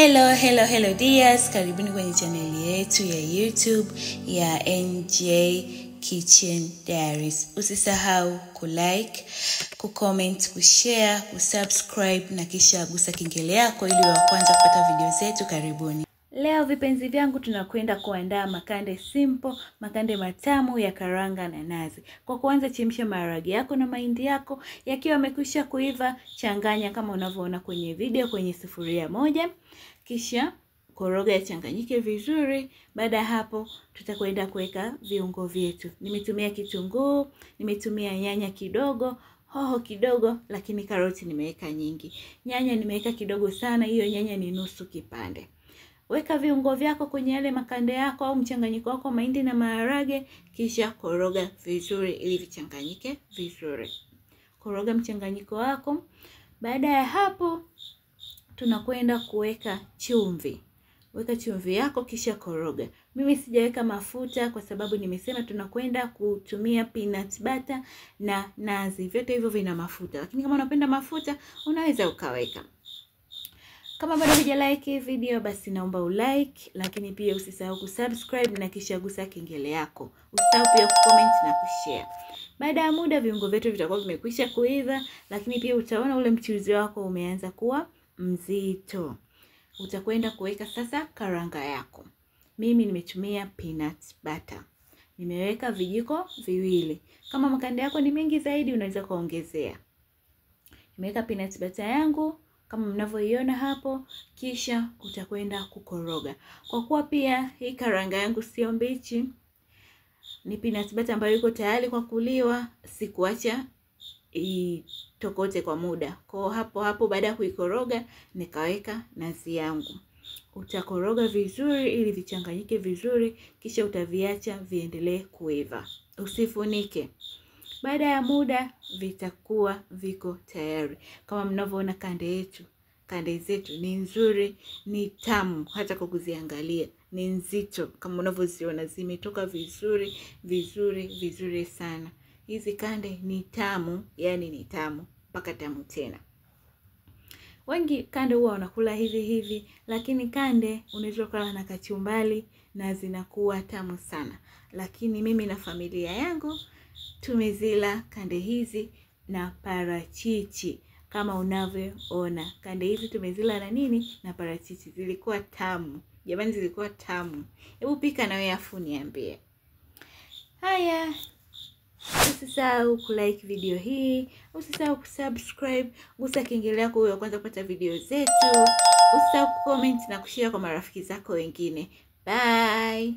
Hello dears, karibuni kwenye channel yetu ya YouTube ya NJ Kitchen Diaries. Usisahau kulike, kucomment, kushare, kusubscribe na kisha gusa kengele yako ili wa kwanza kupata video zetu. Karibuni. Leo vipenzi vyangu tunakwenda kuandaa makande simple, makande matamu ya karanga na nazi. Kwa kuanza, chemsha maharage yako na mahindi yako, yakiwa yamekwisha kuiva, changanya kama unavyoona kwenye video kwenye sufuria moja. Kisha koroga yachanganyike vizuri. Baada ya hapo tutakwenda kuweka viungo vyetu. Nimetumia kitunguu, nimetumia nyanya kidogo, hoho kidogo, lakini karoti nimeweka nyingi. Nyanya nimeweka kidogo sana, hiyo nyanya ni nusu kipande. Weka viungo vyako kwenye yale makande yako au mchanganyiko wako mahindi na maharage, kisha koroga vizuri ili vichanganyike vizuri. Koroga mchanganyiko wako. Baada ya hapo tunakwenda kuweka chumvi. Weka chumvi yako kisha koroga. Mimi sijaweka mafuta kwa sababu nimesema tunakwenda kutumia peanut butter na nazi. Vyote hivyo vina mafuta, lakini kama unapenda mafuta unaweza ukaweka. Kama bado hujalike video basi naomba ulike, lakini pia usisahau kusubscribe na kisha gusa kengele yako. Usisahau pia kucomment na kushare. Baada ya muda viungo vyetu vitakuwa vimekwisha kuiva, lakini pia utaona ule mchuzi wako umeanza kuwa mzito. Utakwenda kuweka sasa karanga yako. Mimi nimetumia peanut butter. Nimeweka vijiko viwili. Kama makande yako ni mengi zaidi unaweza kuongezea. Nimeweka peanut butter yangu kama mnavyoiona hapo, kisha utakwenda kukoroga. Kwa kuwa pia hii karanga yangu sio mbichi, ni peanut butter ambayo iko tayari kwa kuliwa, sikuacha itokote kwa muda. Kwa hapo baada ya kuikoroga nikaweka nazi yangu. Utakoroga vizuri ili vichanganyike vizuri, kisha utaviacha viendelee kuiva. Usifunike. Baada ya muda vitakuwa viko tayari. Kama mnavyoona kande zetu ni nzuri, ni tamu, hata kwa kuziangalia ni nzito. Kama unavyoziona zimetoka vizuri sana. Hizi kande ni tamu, yani ni tamu mpaka tamu tena. Wengi kande huwa wanakula hivi, lakini kande unaweza kula na kachumbari na zinakuwa tamu sana. Lakini mimi na familia yangu tumezila kande hizi na parachichi. Kama unavyoona kande hizi tumezila na nini? Na parachichi. Zilikuwa tamu. Jamani, zilikuwa tamu. Hebu pika na wewe afu niambie. Haya, usisahau kulike video hii, usisahau kusubscribe, gusa kengele yako ili kwanza kupata video zetu. Usisahau kucomment na kushare kwa marafiki zako wengine. Bye.